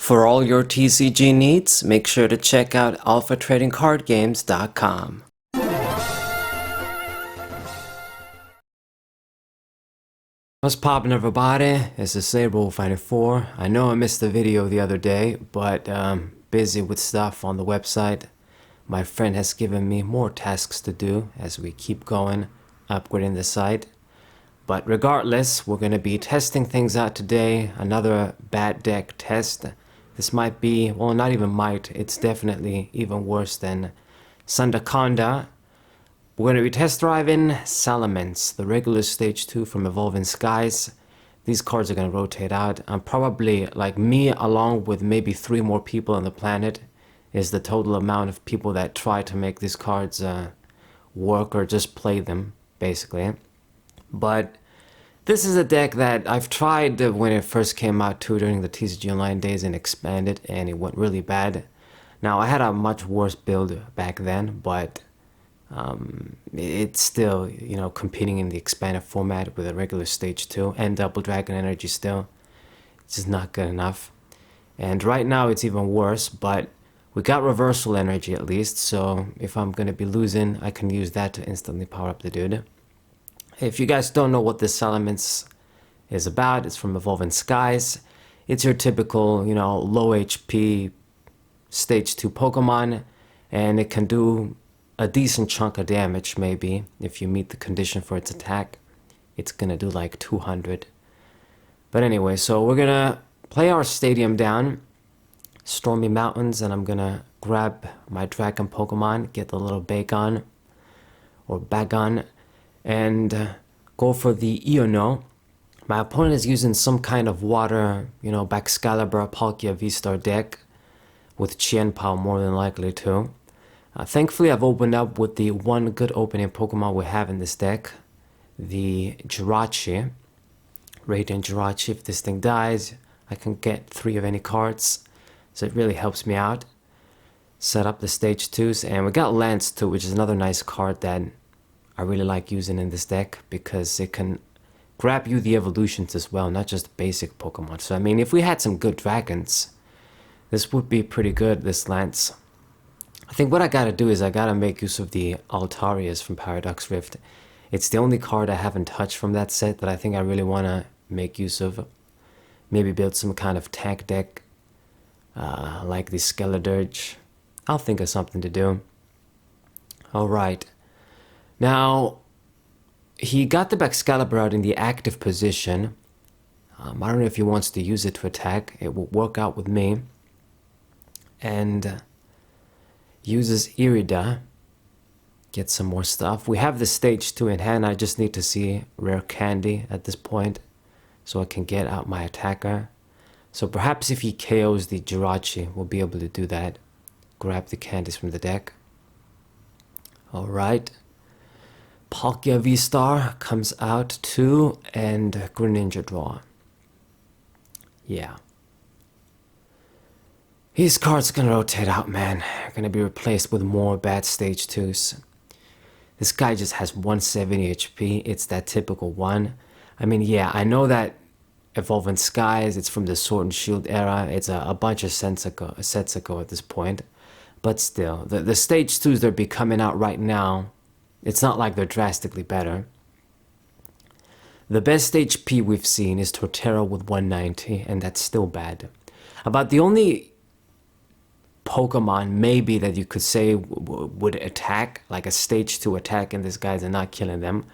For all your TCG needs, make sure to check out alphatradingcardgames.com. What's poppin', everybody? It's the Saber94. I know I missed the video the other day, but busy with stuff on the website. My friend has given me more tasks to do as we keep going, upgrading the site. But regardless, we're going to be testing things out today. Another bad deck test. This might be, well, not even might, it's definitely even worse than Sandaconda. We're going to be test driving Salamence, the regular stage 2 from Evolving Skies. These cards are going to rotate out. I'm probably, like me, along with maybe 3 more people on the planet, is the total amount of people that try to make these cards work or just play them, basically. But this is a deck that I've tried when it first came out too during the TCG Online days and expanded, and it went really bad. Now, I had a much worse build back then, but it's still, you know, competing in the expanded format with a regular stage 2 and double dragon energy still. It's just not good enough. And right now it's even worse, but we got reversal energy at least, so if I'm going to be losing, I can use that to instantly power up the dude. If you guys don't know what this Salamence is about, it's from Evolving Skies. It's your typical, you know, low HP stage 2 Pokemon, and it can do a decent chunk of damage maybe if you meet the condition for its attack. It's gonna do like 200. But anyway, so we're gonna play our stadium down, Stormy Mountains, and I'm gonna grab my dragon Pokemon, get the little Bagon or Bagon, and go for the Iono. My opponent is using some kind of water, you know, Baxcalibur Palkia VSTAR deck with Qianpao more than likely too. Thankfully, I've opened up with the one good opening Pokemon we have in this deck, the Jirachi. Radiant Jirachi. If this thing dies, I can get 3 of any cards, so it really helps me out. Set up the stage 2s, and we got Lance too, which is another nice card that I really like using in this deck because it can grab you the evolutions as well, not just basic Pokemon. So I mean, if we had some good dragons, this would be pretty good, this Lance. I think what I gotta do is I gotta make use of the Altarias from Paradox Rift. It's the only card I haven't touched from that set that I think I really wanna make use of. Maybe build some kind of tank deck, like the Skeledirge. I'll think of something to do. Alright. Now, he got the Baxcalibur out in the active position. I don't know if he wants to use it to attack. It will work out with me. And uses Irida. Get some more stuff. We have the stage 2 in hand. I just need to see rare candy at this point so I can get out my attacker. So perhaps if he KOs the Jirachi, we'll be able to do that. Grab the candies from the deck. Alright. Palkia VSTAR comes out too, and Greninja draw. Yeah. These cards are gonna rotate out, man. They're gonna be replaced with more bad stage 2s. This guy just has 170 HP. It's that typical one. I mean, yeah, I know that Evolving Skies, it's from the Sword and Shield era. It's a bunch of sets ago at this point. But still, the stage 2s that are coming out right now, it's not like they're drastically better. The best HP we've seen is Torterra with 190, and that's still bad. About the only Pokemon maybe that you could say would attack, like a stage 2 attack, and this guy's not killing them,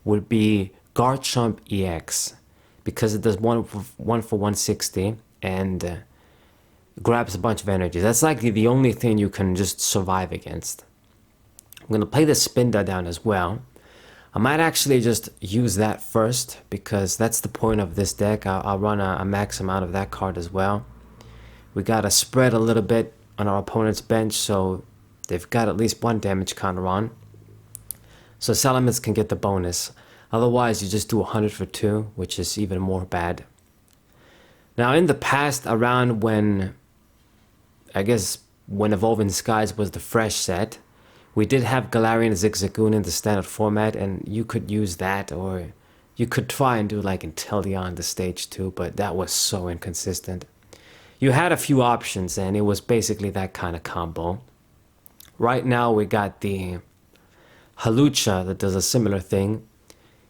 would be Garchomp EX, because it does one for 160 and grabs a bunch of energy. That's like the only thing you can just survive against. I'm going to play the Spinda down as well. I might actually just use that first because that's the point of this deck. I'll run a max amount of that card as well. We got to spread a little bit on our opponent's bench, so they've got at least 1 damage counter on. So Salamence can get the bonus. Otherwise, you just do 100 for 2, which is even more bad. Now, in the past, around when, I guess, when Evolving Skies was the fresh set, we did have Galarian Zigzagoon in the standard format, and you could use that, or you could try and do like Inteleon the stage 2, but that was so inconsistent. you had a few options, and it was basically that kind of combo. Right now we got the Halucha that does a similar thing,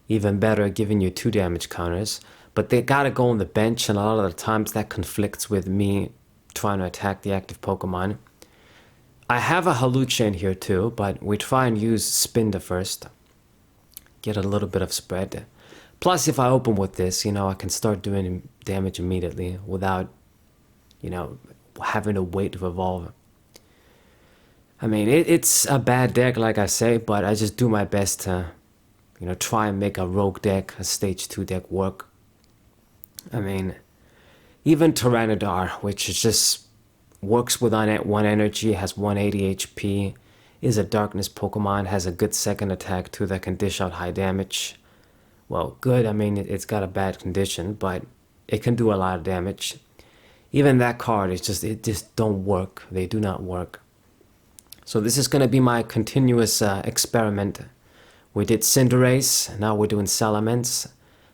even better, giving you 2 damage counters. But they gotta go on the bench, and a lot of the times that conflicts with me trying to attack the active Pokemon. I have a Halucha in here too, but we try and use Spinda first. Get a little bit of spread. Plus, if I open with this, I can start doing damage immediately without, having to wait to evolve. I mean, it's a bad deck, like I say, but I just do my best to, try and make a rogue deck, a stage 2 deck work. I mean, even Tyranitar, which is just works with 1 energy, has 180 HP, is a darkness Pokemon, has a good second attack too that can dish out high damage. Well, good, I mean, it's got a bad condition, but it can do a lot of damage. Even that card, it just don't work. They do not work. So this is going to be my continuous experiment. We did Cinderace, now we're doing Salamence.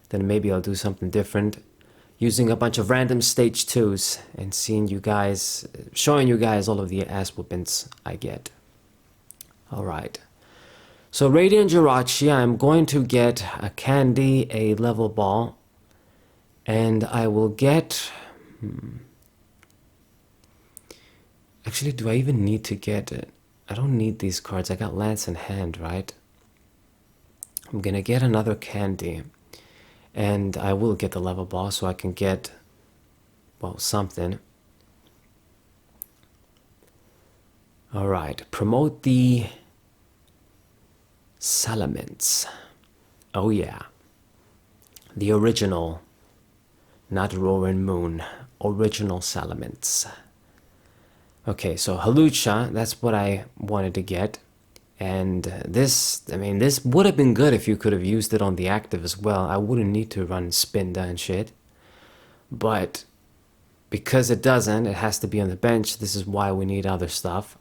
Then maybe I'll do something different, using a bunch of random stage 2s and showing you guys all of the ass whoopings I get. Alright. So Radiant Jirachi, I'm going to get a Candy, a Level Ball, and I will get... Actually, do I even need to get it? I don't need these cards. I got Lance in hand, right? I'm gonna get another Candy, and I will get the Level Ball so I can get, well, something. Alright, promote the Salamence. Oh yeah. The original, not Roaring Moon, original Salamence. Okay, so Halucha, that's what I wanted to get. And this would have been good if you could have used it on the active as well. I wouldn't need to run Spinda and shit. But because it doesn't, it has to be on the bench. This is why we need other stuff.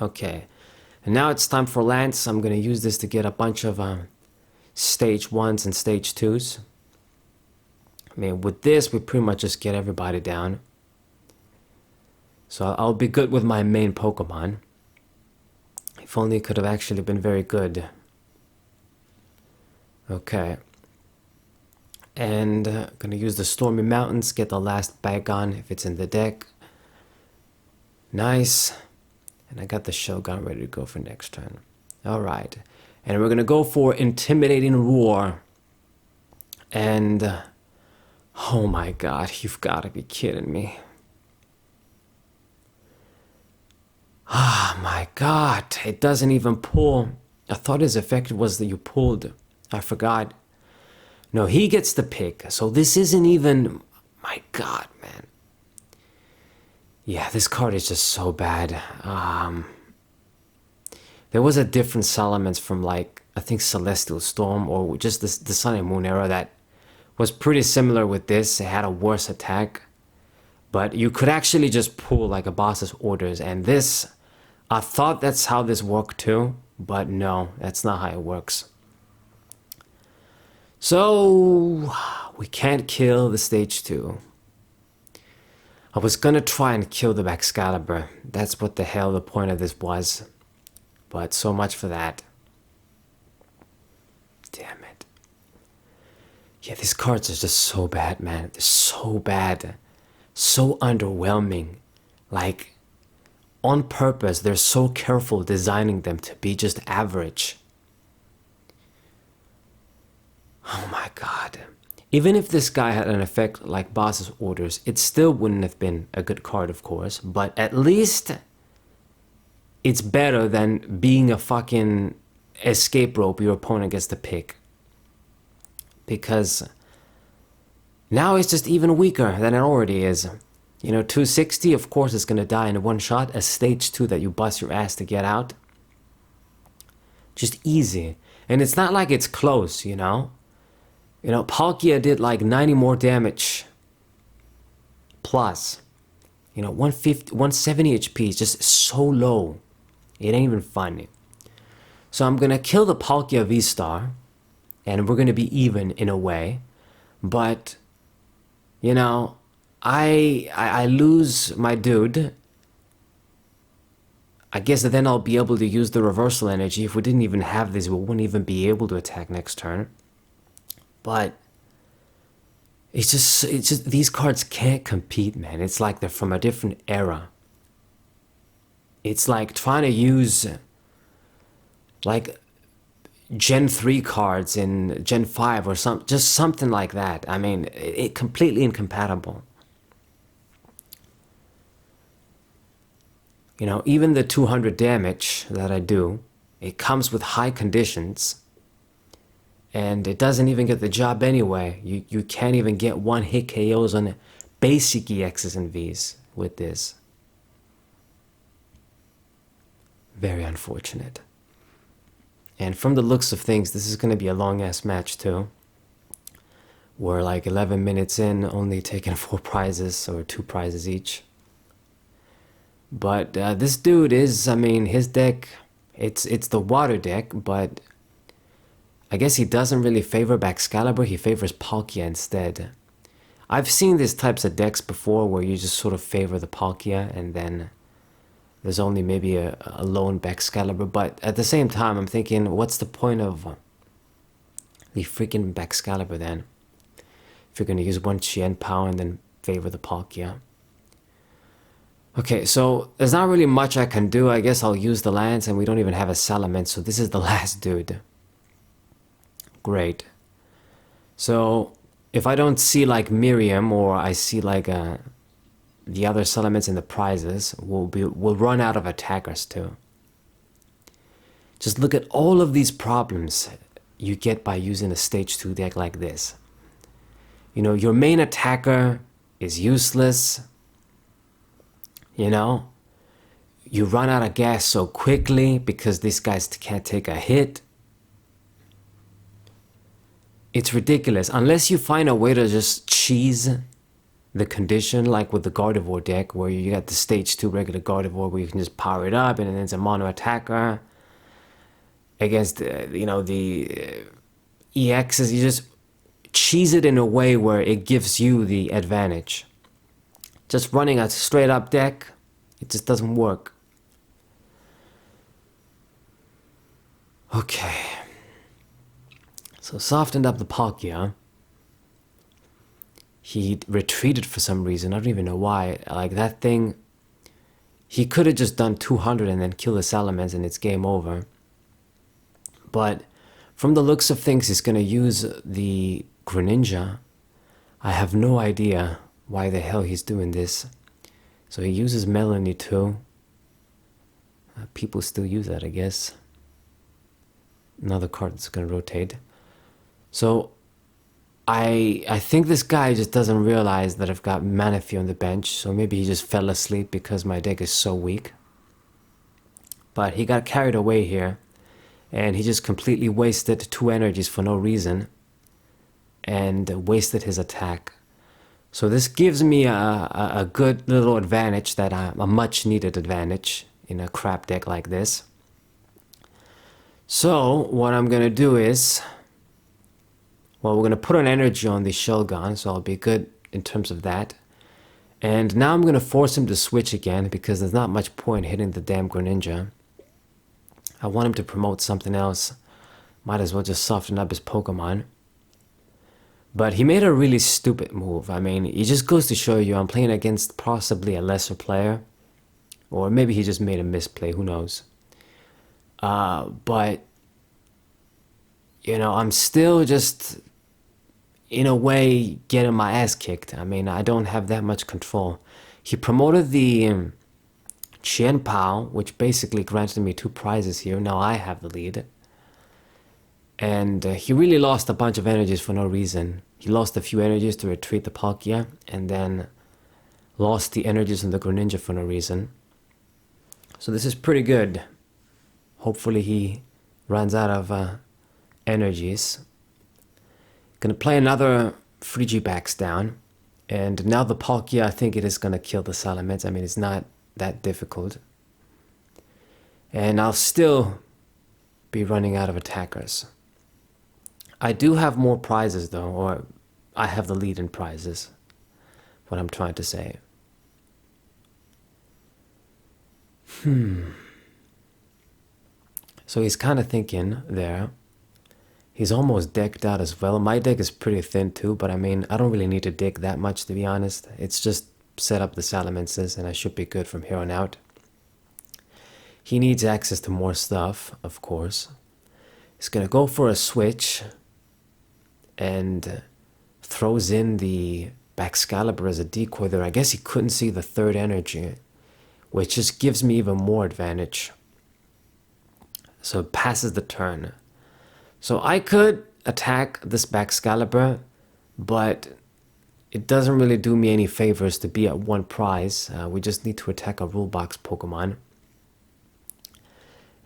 Okay, and now it's time for Lance. I'm going to use this to get a bunch of stage 1s and stage 2s. I mean, with this, we pretty much just get everybody down. So I'll be good with my main Pokemon. If only it could have actually been very good. Okay. And gonna use the Stormy Mountains, get the last Bagon if it's in the deck. Nice. And I got the Shogun ready to go for next turn. Alright. And we're gonna go for Intimidating Roar. And... oh my god, you've gotta be kidding me. Ah, my god, it doesn't even pull. I thought his effect was that you pulled. I forgot. No, he gets the pick. So this isn't even... my god, man. Yeah, this card is just so bad. There was a different Salamence from, like, I think Celestial Storm or just the Sun and Moon era that was pretty similar with this. It had a worse attack. But you could actually just pull like a boss's orders, and this, I thought that's how this worked too, but no, that's not how it works. So, we can't kill the stage 2. I was gonna try and kill the Baxcalibur. That's what the hell the point of this was. But so much for that. Damn it. Yeah, these cards are just so bad, man. They're so bad. So underwhelming. Like, on purpose, they're so careful designing them to be just average. Oh my god. Even if this guy had an effect like Boss's Orders, it still wouldn't have been a good card, of course, but at least it's better than being a fucking escape rope your opponent gets to pick. Because now it's just even weaker than it already is. 260, of course, is going to die in one shot. A stage 2 that you bust your ass to get out. Just easy. And it's not like it's close, Palkia did like 90 more damage. Plus, 150, 170 HP is just so low. It ain't even funny. So I'm going to kill the Palkia VSTAR. And we're going to be even in a way. But, I lose my dude. I guess then I'll be able to use the reversal energy. If we didn't even have this, we wouldn't even be able to attack next turn. But it's just these cards can't compete, man. It's like they're from a different era. It's like trying to use like Gen 3 cards in Gen 5 or just something like that. I mean, it completely incompatible. You know, even the 200 damage that I do, it comes with high conditions. And it doesn't even get the job anyway. You can't even get one hit KOs on basic EXs and Vs with this. Very unfortunate. And from the looks of things, this is going to be a long-ass match too. We're like 11 minutes in, only taking 4 prizes, or 2 prizes each. But this dude is, I mean, his deck, it's the water deck, but I guess he doesn't really favor Baxcalibur, he favors Palkia instead. I've seen these types of decks before where you just sort of favor the Palkia and then there's only maybe a lone Baxcalibur, but at the same time I'm thinking, what's the point of the freaking Baxcalibur then? If you're going to use one Chien power and then favor the Palkia. Okay, so there's not really much I can do. I guess I'll use the lands and we don't even have a Salamence, so this is the last dude. Great. So if I don't see like Miriam or I see like the other Salamence in the prizes, we'll run out of attackers too. Just look at all of these problems you get by using a stage 2 deck like this. You know, your main attacker is useless. You know, you run out of gas so quickly because these guys can't take a hit. It's ridiculous. Unless you find a way to just cheese the condition, like with the Gardevoir deck, where you got the stage 2 regular Gardevoir where you can just power it up and then it's a mono attacker against, you know, the EXs. You just cheese it in a way where it gives you the advantage. Just running a straight up deck, it just doesn't work. Okay. So softened up the Palkia. He retreated for some reason. I don't even know why. Like that thing, he could have just done 200 and then kill the Salamence and it's game over. But from the looks of things, he's going to use the Greninja. I have no idea why the hell he's doing this. So he uses Melanie too. People still use that, I guess. Another card that's going to rotate. So I think this guy just doesn't realize that I've got Manaphy on the bench. So maybe he just fell asleep because my deck is so weak. But he got carried away here. And he just completely wasted 2 energies for no reason. And wasted his attack. So this gives me a good little advantage, that a much needed advantage in a crap deck like this. So what I'm going to do is, well, we're going to put an energy on the Shogun, so I'll be good in terms of that. And now I'm going to force him to switch again because there's not much point hitting the damn Greninja. I want him to promote something else. Might as well just soften up his Pokemon. But he made a really stupid move. I mean, it just goes to show you I'm playing against possibly a lesser player. Or maybe he just made a misplay, who knows. But, you know, I'm still just, in a way, getting my ass kicked. I mean, I don't have that much control. He promoted the Chien Pao, which basically granted me 2 prizes here. Now I have the lead. And he really lost a bunch of energies for no reason. He lost a few energies to retreat the Palkia, and then lost the energies on the Greninja for no reason. So this is pretty good. Hopefully he runs out of energies. Gonna play another Frigibax down. And now the Palkia, I think it is gonna kill the Salamence. I mean, it's not that difficult. And I'll still be running out of attackers. I do have more prizes though, or I have the lead in prizes. what I'm trying to say. So he's kind of thinking there. He's almost decked out as well. My deck is pretty thin too, but I mean, I don't really need to dig that much, to be honest. It's just set up the Salamences and I should be good from here on out. He needs access to more stuff, of course. He's gonna go for a switch and throws in the Baxcalibur as a decoy there. I guess he couldn't see the third energy, which just gives me even more advantage. So it passes the turn. So I could attack this Baxcalibur, but it doesn't really do me any favors to be at one prize. We just need to attack a rule box Pokemon.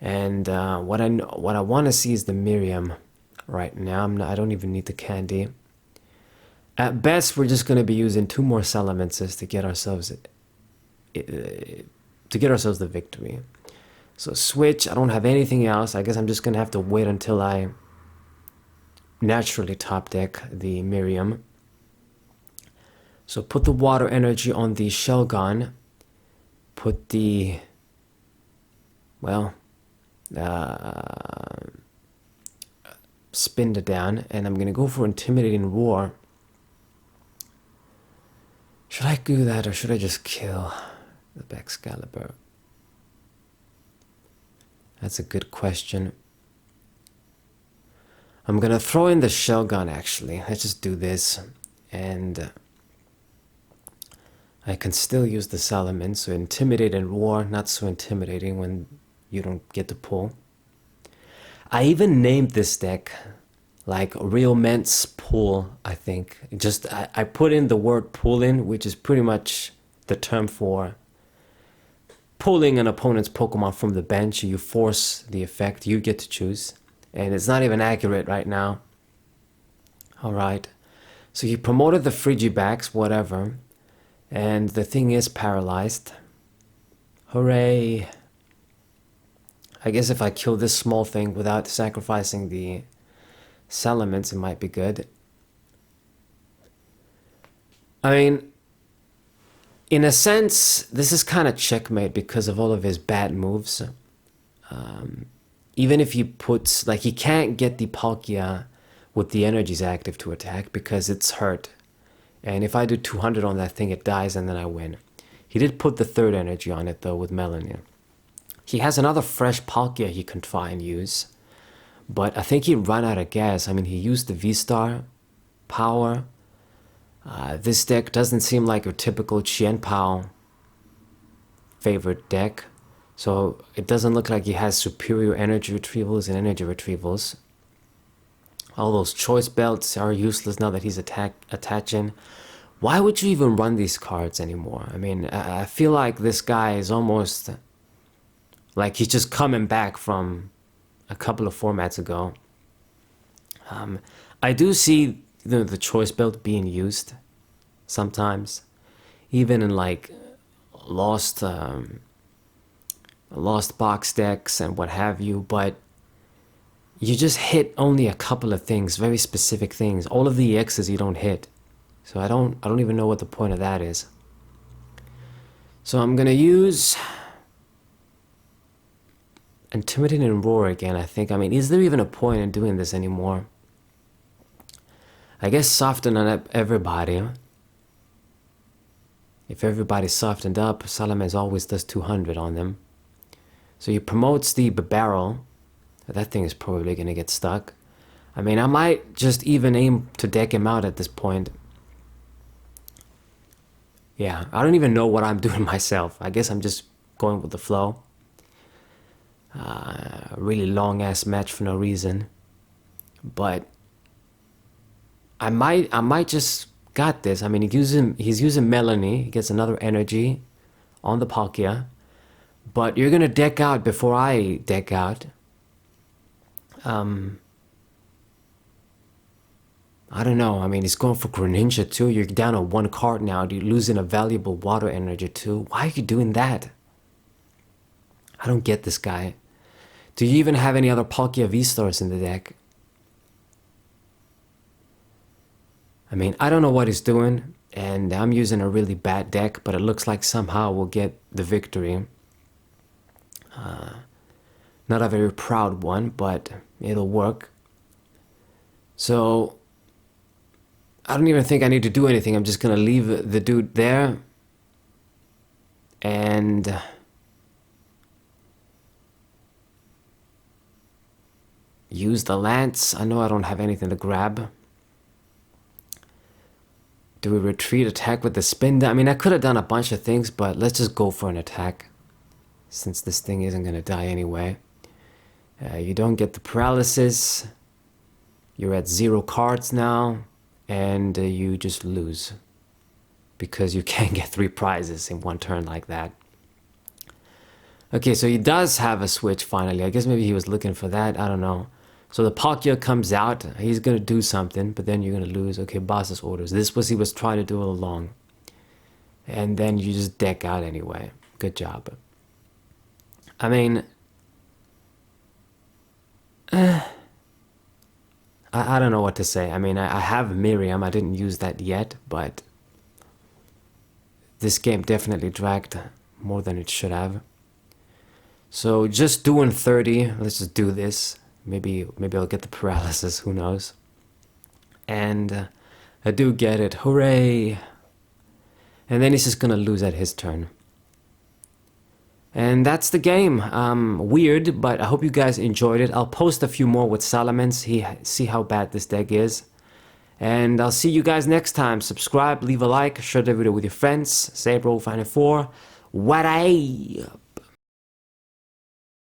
And what I want to see is the Miriam right now. I don't even need the candy. At best, we're just going to be using 2 more Salamences to get ourselves the victory. So switch, I don't have anything else. I guess I'm just going to have to wait until I naturally top deck the Miriam. So put the water energy on the Shelgon. Put the, well, Spinda down. And I'm going to go for Intimidating Roar. Should I do that or should I just kill the Baxcalibur? That's a good question. I'm gonna throw in the Shelgon actually. Let's just do this. And I can still use the Salamence. So Intimidate and Roar, not so intimidating when you don't get to pull. I even named this deck like Real Ment's Pull, I think. Just I put in the word pull in, which is pretty much the term for pulling an opponent's Pokemon from the bench. You force the effect, you get to choose. And it's not even accurate right now. Alright. So he promoted the Frigibax, whatever. And the thing is paralyzed. Hooray. I guess if I kill this small thing without sacrificing the Salamence, it might be good. I mean, in a sense, this is kind of checkmate because of all of his bad moves. Even if he puts, like, he can't get the Palkia with the energies active to attack because it's hurt. And if I do 200 on that thing, it dies and then I win. He did put the third energy on it though with Melanie. He has another fresh Palkia he can try and use. But I think he ran out of gas. I mean, he used the VSTAR power. This deck doesn't seem like a typical Chien-Pao favorite deck. So it doesn't look like he has superior energy retrievals and energy retrievals. All those choice belts are useless now that he's attaching. Why would you even run these cards anymore? I mean, I feel like this guy is almost like he's just coming back from a couple of formats ago. I do see the choice belt being used sometimes, even in like lost box decks and what have you, but you just hit only a couple of things, very specific things. All of the EXs you don't hit. So I don't even know what the point of that is. So I'm gonna use Intimidate and Roar again, I think. I mean, is there even a point in doing this anymore? I guess soften on everybody. If everybody's softened up, Salamence always does 200 on them. So he promotes the barrel. That thing is probably going to get stuck. I mean, I might just even aim to deck him out at this point. Yeah, I don't even know what I'm doing myself. I guess I'm just going with the flow. Really long ass match for no reason. But I might just got this. I mean, he's using Melanie. He gets another energy on the Palkia. But you're gonna deck out before I deck out. I don't know. I mean, he's going for Greninja too. You're down on 1 card now. You're losing a valuable water energy too. Why are you doing that? I don't get this guy. Do you even have any other Palkia VSTARs in the deck? I mean, I don't know what he's doing. And I'm using a really bad deck, but it looks like somehow we'll get the victory. Not a very proud one, but it'll work. So I don't even think I need to do anything. I'm just gonna leave the dude there and use the lance. I know I don't have anything to grab. Do we retreat, attack with the Spinda? I mean, I could have done a bunch of things, but let's just go for an attack, since this thing isn't gonna die anyway. You don't get the paralysis. You're at 0 cards now, and you just lose because you can't get 3 prizes in one turn like that. Okay, so he does have a switch finally. I guess maybe he was looking for that. I don't know. So the Palkia comes out. He's gonna do something, but then you're gonna lose. Okay, boss's orders. This was he was trying to do all along. And then you just deck out anyway. Good job. I mean, I don't know what to say. I mean, I have Miriam. I didn't use that yet, but this game definitely dragged more than it should have. So just doing 30. Let's just do this. Maybe I'll get the paralysis. Who knows? And I do get it. Hooray! And then he's just gonna lose at his turn. And that's the game. Weird, but I hope you guys enjoyed it. I'll post a few more with Salamence, see how bad this deck is. And I'll see you guys next time. Subscribe, leave a like, share the video with your friends. Sabre 4. What